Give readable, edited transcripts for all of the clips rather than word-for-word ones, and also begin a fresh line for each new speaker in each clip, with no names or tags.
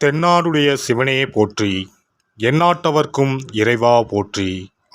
தென்னாடுடைய சிவனே போற்றி, எந்நாட்டவர்க்கும் இறைவா போற்றி.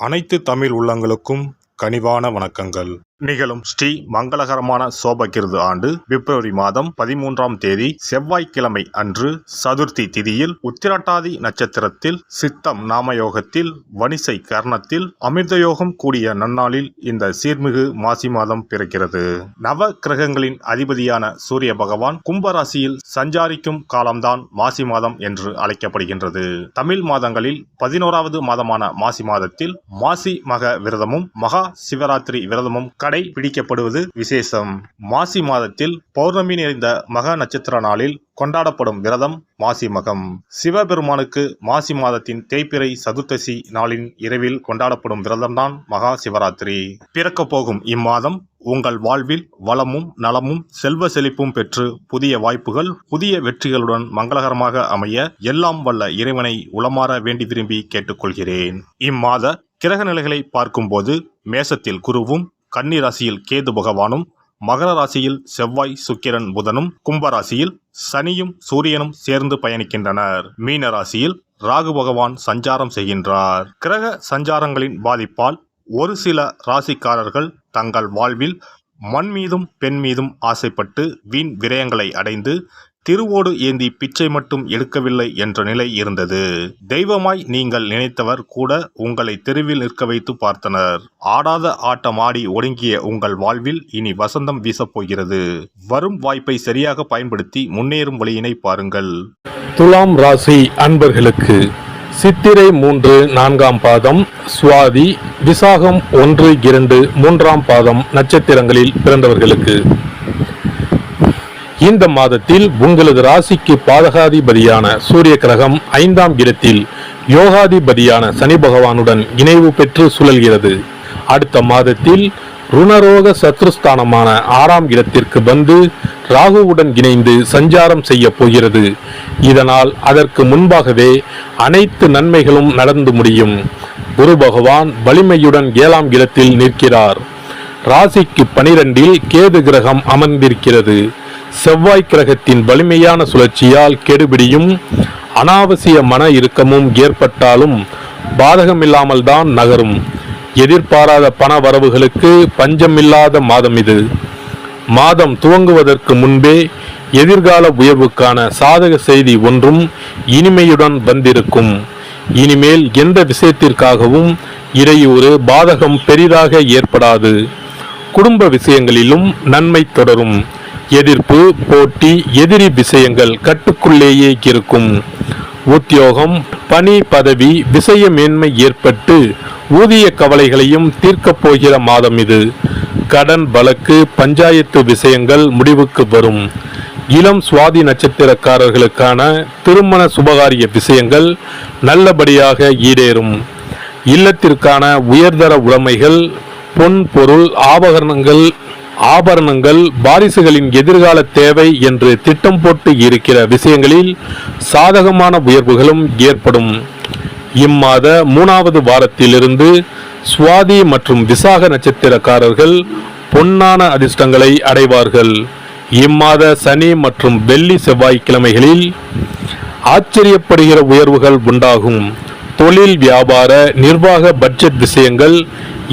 அனைத்து தமிழ் உள்ளங்களுக்கும் கனிவான வணக்கங்கள். நிகழும் ஸ்ரீ மங்களகரமான சோபகிருது ஆண்டு பிப்ரவரி மாதம் 13ஆம் தேதி செவ்வாய்க்கிழமை அன்று சதுர்த்தி திதியில் உத்திரட்டாதி நட்சத்திரத்தில் சித்தம் நாமயோகத்தில் வணிசை கர்ணத்தில் அமிர்தயோகம் கூடிய நன்னாளில் இந்த சீர்மிகு மாசி மாதம் பிறக்கிறது. நவ கிரகங்களின் அதிபதியான சூரிய பகவான் கும்பராசியில் சஞ்சாரிக்கும் காலம்தான் மாசி மாதம் என்று அழைக்கப்படுகின்றது. தமிழ் மாதங்களில் 11வது மாதமான மாசி மாதத்தில் மாசி மக விரதமும் மகா சிவராத்திரி விரதமும் கடைபிடிக்கப்படுவது விசேஷம். மாசி மாதத்தில் பௌர்ணமி நிறைந்த மக நட்சத்திர நாளில் கொண்டாடப்படும் விரதம் மாசி மகம். சிவபெருமானுக்கு மாசி மாதத்தின் தேய்பிறை சதுர்த்தசி நாளின் இரவில் கொண்டாடப்படும் விரதம்தான் மகா சிவராத்திரி. பிறக்கப் போகும் இம்மாதம் உங்கள் வாழ்வில் வளமும் நலமும் செல்வ செழிப்பும் பெற்று புதிய வாய்ப்புகள் புதிய வெற்றிகளுடன் மங்களகரமாக அமைய எல்லாம் வல்ல இறைவனை உளமாற வேண்டி விரும்பி கேட்டுக்கொள்கிறேன். இம்மாத கிரக நிலைகளை பார்க்கும்போது மேசத்தில் குருவும் கன்னி ராசியில் கேது பகவானும் மகர ராசியில் செவ்வாய் சுக்கிரன் புதனும் கும்பராசியில் சனியும் சூரியனும் சேர்ந்து பயணிக்கின்றனர். மீன ராசியில் ராகு பகவான் சஞ்சாரம் செய்கின்றார். கிரக சஞ்சாரங்களின் பாதிப்பால் ஒரு சில ராசிக்காரர்கள் தங்கள் வாழ்வில் மண் மீதும் பெண் மீதும் ஆசைப்பட்டு வீண் விரயங்களை அடைந்து திருவோடு ஏந்தி பிச்சை மட்டும் எடுக்கவில்லை என்ற நிலை இருந்தது. தெய்வமாய் நீங்கள் நினைத்தவர் கூட உங்களை தெருவில் நிற்க வைத்து பார்த்தனர். ஆடாத ஆட்டம் ஆடி ஒடுங்கிய உங்கள் வாழ்வில் இனி வசந்தம் வீசப்போகிறது. வரும் வாய்ப்பை சரியாக பயன்படுத்தி முன்னேறும் வழியினை பாருங்கள்.
துலாம் ராசி அன்பர்களுக்கு சித்திரை 3, 4ஆம் பாதம், சுவாதி, விசாகம் 1, 2, 3ஆம் பாதம் நட்சத்திரங்களில் பிறந்தவர்களுக்கு இந்த மாதத்தில் உங்களது ராசிக்கு பாதகாதிபதியான சூரிய கிரகம் 5ஆம் இடத்தில் யோகாதிபதியான சனி பகவானுடன் இணைவு பெற்று சுழல்கிறது. அடுத்த மாதத்தில் ருணரோக சத்ருஸ்தானமான 6ஆம் இடத்திற்கு வந்து ராகுவுடன் இணைந்து சஞ்சாரம் செய்ய போகிறது. இதனால் அதற்கு முன்பாகவே அனைத்து நன்மைகளும் நடந்து முடியும். குரு பகவான் வலிமையுடன் 7ஆம் இடத்தில் நிற்கிறார். ராசிக்கு 12இல் கேது கிரகம் அமர்ந்திருக்கிறது. செவ்வாய் கிரகத்தின் வலிமையான சுழற்சியால் கெடுபிடியும் அனாவசிய மன இறுக்கமும் ஏற்பட்டாலும் பாதகமில்லாமல் தான் நகரும். எதிர்பாராத பண வரவுகளுக்கு பஞ்சமில்லாத மாதம் இது. மாதம் துவங்குவதற்கு முன்பே எதிர்கால உயர்வுக்கான சாதக செய்தி ஒன்றும் இனிமையுடன் வந்திருக்கும். இனிமேல் எந்த விஷயத்திற்காகவும் இடையூறு பாதகம் பெரிதாக ஏற்படாது. குடும்ப விஷயங்களிலும் நன்மை தொடரும். எதிர்ப்பு, போட்டி, எதிரி விஷயங்கள் கட்டுக்குள்ளேயே இருக்கும். உத்தியோகம், பணி, பதவி, விஷய மேன்மை ஏற்பட்டு ஊதிய கவலைகளையும் தீர்க்கப் போகிற மாதம் இது. கடன், வழக்கு, பஞ்சாயத்து விஷயங்கள் முடிவுக்கு வரும். இளம் சுவாதி நட்சத்திரக்காரர்களுக்கான திருமண சுபகாரிய விஷயங்கள் நல்லபடியாக ஈடேறும். இல்லத்திற்கான உயர்தர உடைமைகள், பொன் பொருள், ஆபரணங்கள், வாரிசுகளின் எதிர்கால தேவை என்று திட்டம் போட்டு இருக்கிற விஷயங்களில் சாதகமான உயர்வுகளும் ஏற்படும். இம்மாத 3வது வாரத்திலிருந்து சுவாதி மற்றும் விசாக நட்சத்திரக்காரர்கள் பொன்னான அதிர்ஷ்டங்களை அடைவார்கள். இம்மாத சனி மற்றும் வெள்ளி செவ்வாய்க்கிழமைகளில் ஆச்சரியப்படுகிற உயர்வுகள் உண்டாகும். தொழில், வியாபார, நிர்வாக, பட்ஜெட் விஷயங்கள்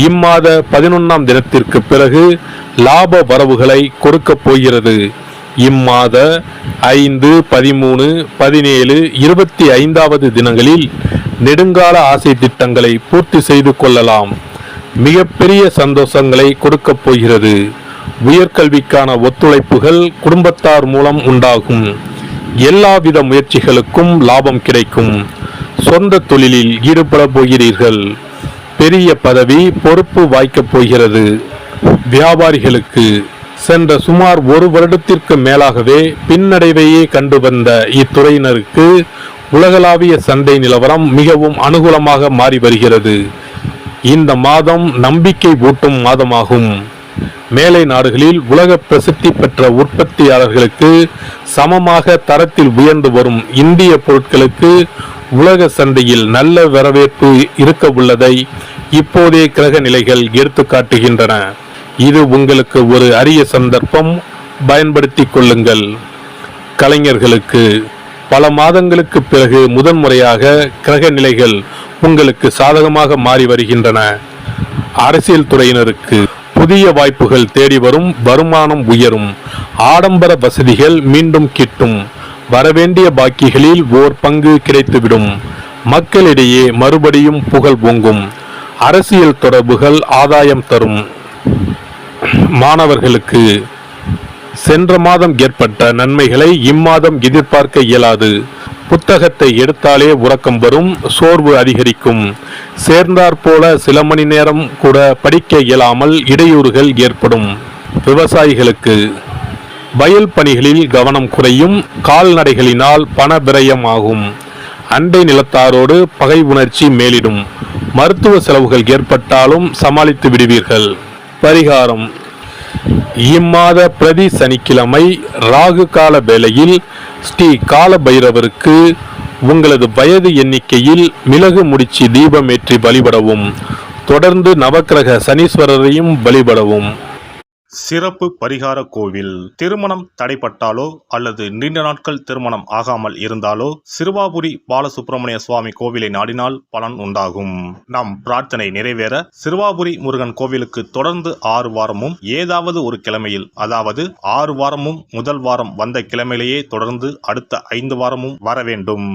இம்மாத 11ஆம் தினத்திற்கு பிறகு லாப வரவுகளை கொடுக்க போகிறது. இம்மாத 5, 13, 17, 25வது தினங்களில் நெடுங்கால ஆசை திட்டங்களை பூர்த்தி செய்து கொள்ளலாம். மிகப்பெரிய சந்தோஷங்களை கொடுக்க போகிறது. உயர்கல்விக்கான ஒத்துழைப்புகள் குடும்பத்தார் மூலம் உண்டாகும். எல்லாவித முயற்சிகளுக்கும் லாபம் கிடைக்கும். சொந்த தொழிலில் ஈடுபட போகிறீர்கள். பெரிய பதவி, பொறுப்பு வாய்க்கப் போகிறது. வியாபாரிகளுக்கு சென்ற சுமார் 1 வருடத்திற்கு மேலாகவே பின்னடைவையே கண்டு வந்த இத்துறையினருக்கு உலகளாவிய சந்தை நிலவரம் மிகவும் அனுகூலமாக மாறி வருகிறது. இந்த மாதம் நம்பிக்கை ஊட்டும் மாதமாகும். மேலை நாடுகளில் உலக பிரசித்தி பெற்ற உற்பத்தியாளர்களுக்கு சமமாக தரத்தில் உயர்ந்து வரும் இந்திய பொருட்களுக்கு உலக சந்தையில் நல்ல வரவேற்பு இருக்க உள்ளதை இப்போதே கிரக நிலைகள் எடுத்து காட்டுகின்றன. இது உங்களுக்கு ஒரு அரிய சந்தர்ப்பம், பயன்படுத்திக் கொள்ளுங்கள். கலைஞர்களுக்கு பல மாதங்களுக்கு பிறகு முதன்முறையாக கிரக நிலைகள் உங்களுக்கு சாதகமாக மாறி வருகின்றன. அரசியல் துறையினருக்கு புதிய வாய்ப்புகள் தேடி வரும், வருமானம் உயரும், ஆடம்பர வசதிகள் மீண்டும் கிட்டும், வரவேண்டிய பாக்கிகளில் ஓர் பங்கு கிடைத்துவிடும், மக்களிடையே மறுபடியும் புகழ் பொங்கும், அரசியல் தொடர்புகள் ஆதாயம் தரும். மாணவர்களுக்கு சென்ற மாதம் ஏற்பட்ட நன்மைகளை இம்மாதம் எதிர்பார்க்க இயலாது. புத்தகத்தை எடுத்தாலே உறக்கம் வரும், சோர்வு அதிகரிக்கும், சேர்ந்தாற்போல சில மணி நேரம் கூட படிக்க இயலாமல் இடையூறுகள் ஏற்படும். விவசாயிகளுக்கு வயல் பணிகளில் கவனம் குறையும், கால்நடைகளினால் பண விரயம் ஆகும், அண்டை நிலத்தாரோடு பகை உணர்ச்சி மேலிடும், மருத்துவ செலவுகள் ஏற்பட்டாலும் சமாளித்து விடுவீர்கள். பரிகாரம்: இம்மாத பிரதி சனிக்கிழமை ராகு கால வேளையில் ஸ்ரீ கால பைரவருக்கு உங்களது வயது எண்ணிக்கையில் மிளகு முடிச்சு தீபம் ஏற்றி வழிபடவும். தொடர்ந்து நவக்கிரக சனீஸ்வரரையும் வழிபடவும்.
சிறப்பு பரிகார கோவில். திருமணம் தடைப்பட்டாலோ அல்லது நீண்ட நாட்கள் திருமணம் ஆகாமல் இருந்தாலோ சிறுவாபுரி பாலசுப்பிரமணிய சுவாமி கோவிலை நாடினால் பலன் உண்டாகும். நம் பிரார்த்தனை நிறைவேற சிறுவாபுரி முருகன் கோவிலுக்கு தொடர்ந்து 6 வாரமும் ஏதாவது ஒரு கிழமையில், அதாவது 6 வாரமும் முதல் வாரம் வந்த கிழமையிலேயே தொடர்ந்து அடுத்த 5 வாரமும் வர வேண்டும்.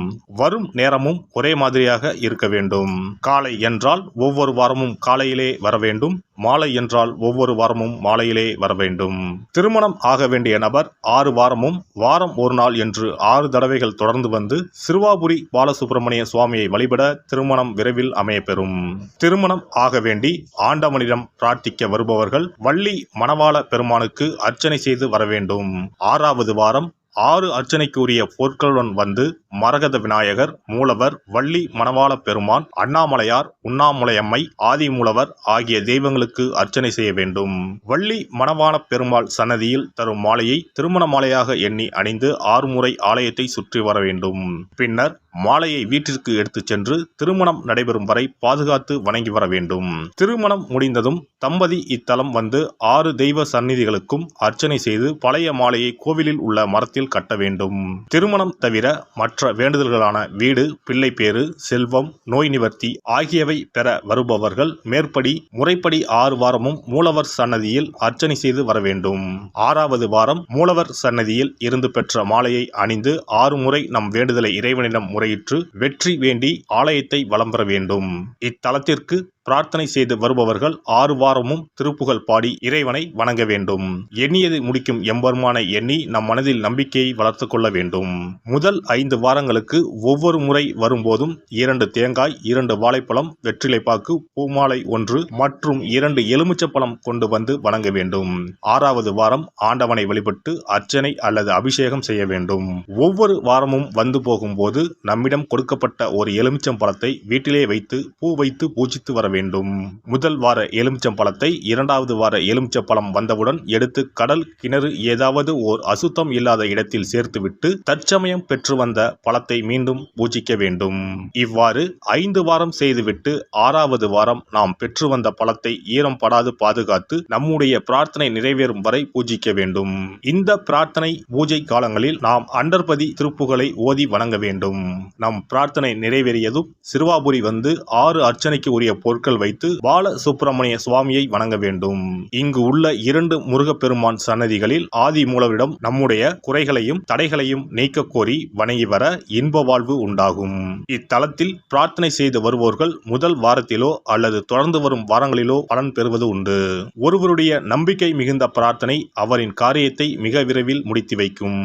வரும் நேரமும் ஒரே மாதிரியாக இருக்க வேண்டும். காலை என்றால் ஒவ்வொரு வாரமும் காலையிலே வர வேண்டும். மாலை என்றால் ஒவ்வொரு வாரமும் மாலையிலே வர வேண்டும். திருமணம் ஆக வேண்டிய நபர் 6 வாரமும் வாரம் ஒரு நாள் என்று 6 தடவைகள் தொடர்ந்து வந்து சிறுவாபுரி பாலசுப்பிரமணிய சுவாமியை வழிபட திருமணம் விரைவில் அமையப்பெறும். திருமணம் ஆக வேண்டி ஆண்டவனிடம் பிரார்த்திக்க வருபவர்கள் வள்ளி மணவாள பெருமானுக்கு அர்ச்சனை செய்து வர வேண்டும். 6வது வாரம் 6 அர்ச்சனைக்குரிய பொருட்களுடன் வந்து மரகத விநாயகர், மூலவர், வள்ளி மணவாள பெருமான், அண்ணாமலையார், உண்ணாமுலையம்மை, ஆதிமூலவர் ஆகிய தெய்வங்களுக்கு அர்ச்சனை செய்ய வேண்டும். வள்ளி மணவாள பெருமாள் சன்னதியில் தரும் மாலையை திருமண மாலையாக எண்ணி அணிந்து 6 முறை ஆலயத்தை சுற்றி வர வேண்டும். பின்னர் மாலையை வீட்டிற்கு எடுத்துச் சென்று திருமணம் நடைபெறும் வரை பாதுகாத்து வணங்கி வர வேண்டும். திருமணம் முடிந்ததும் தம்பதி இத்தலம் வந்து 6 தெய்வ சந்நிதிகளுக்கும் அர்ச்சனை செய்து பழைய மாலையை கோவிலில் உள்ள மரத்தில் கட்ட வேண்டும். திருமணம் தவிர மற்ற வேண்டுதல்களான வீடு, பிள்ளை பேறு, செல்வம், நோய் நிவர்த்தி ஆகியவை பெற வருபவர்கள் மேற்படி முறைப்படி 6 வாரமும் மூலவர் சன்னதியில் அர்ச்சனை செய்து வர வேண்டும். 6வது வாரம் மூலவர் சன்னதியில் இருந்து பெற்ற மாலையை அணிந்து 6 முறை நம் வேண்டுதலை இறைவனிடம் முறையிட்டு வெற்றி வேண்டி ஆலயத்தை வலம் பெற வேண்டும். இத்தலத்திற்கு பிரார்த்தனை செய்து வருபவர்கள் 6 வாரமும் திருப்புகழ் பாடி இறைவனை வணங்க வேண்டும். எண்ணியதை முடிக்கும் எம்பெருமானை எண்ணி நம் மனதில் நம்பிக்கையை வளர்த்து கொள்ள வேண்டும். முதல் 5 வாரங்களுக்கு ஒவ்வொரு முறை வரும்போதும் 2 தேங்காய், 2 வாழைப்பழம், வெற்றிலைப்பாக்கு, பூமாலை 1 மற்றும் 2 எலுமிச்சப்பழம் கொண்டு வந்து வணங்க வேண்டும். 6வது வாரம் ஆண்டவனை வழிபட்டு அர்ச்சனை அல்லது அபிஷேகம் செய்ய வேண்டும். ஒவ்வொரு வாரமும் வந்து போகும்போது நம்மிடம் கொடுக்கப்பட்ட ஒரு எலுமிச்சம் பழத்தை வீட்டிலே வைத்து பூ வைத்து பூஜித்து வர வேண்டும். முதல் வார எலுமிச்சம் பழத்தை 2வது வார எலுமிச்சம் பழம் வந்தவுடன் எடுத்து கடல், கிணறு ஏதாவது ஓர் அசுத்தம் இல்லாத இடத்தில் சேர்த்துவிட்டு தற்சமயம் பெற்று வந்த பழத்தை மீண்டும் பூஜிக்க வேண்டும். இவ்வாறு 5 வாரம் செய்துவிட்டு 6வது வாரம் நாம் பெற்று வந்த பழத்தை ஈரம் படாது பாதுகாத்து நம்முடைய பிரார்த்தனை நிறைவேறும் வரை பூஜிக்க வேண்டும். இந்த பிரார்த்தனை பூஜை காலங்களில் நாம் அண்டர்பதி திருப்புகளை ஓதி வணங்க வேண்டும். நம் பிரார்த்தனை நிறைவேறியதும் சிறுவாபுரி வந்து 6 அர்ச்சனைக்கு உரிய பொருட்கள் வைத்து பால சுப்பிரமணிய சுவாமியை வணங்க வேண்டும். இங்கு உள்ள 2 முருகப்பெருமான் சன்னதிகளில் ஆதி மூலவரிடம் நம்முடைய குறைகளையும் தடைகளையும் நீக்க கோரி வணங்கி வர இன்ப வாழ்வு உண்டாகும். இத்தலத்தில் பிரார்த்தனை செய்து வருவோர்கள் முதல் வாரத்திலோ அல்லது தொடர்ந்து வரும் வாரங்களிலோ பலன் பெறுவது உண்டு. ஒருவருடைய நம்பிக்கை மிகுந்த பிரார்த்தனை அவரின் காரியத்தை மிக விரைவில் முடித்து வைக்கும்.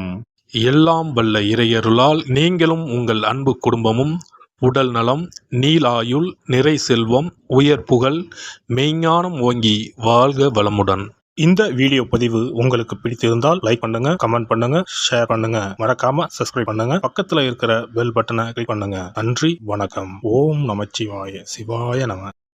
எல்லாம் வல்ல இறையருளால் நீங்களும் உங்கள் அன்பு குடும்பமும் உடல் நலம், நீலாயுள், நிறை செல்வம், உயர் புகழ், மெய்ஞானம் ஓங்கி வாழ்க வளமுடன்.
இந்த வீடியோ பதிவு உங்களுக்கு பிடித்திருந்தால் லைக் பண்ணுங்க, கமெண்ட் பண்ணுங்க, ஷேர் பண்ணுங்க, மறக்காம சப்ஸ்கிரைப் பண்ணுங்க, பக்கத்துல இருக்கிற பெல் பட்டனை கிளிக் பண்ணுங்க. நன்றி, வணக்கம். ஓம் நமச்சிவாய. சிவாய நம.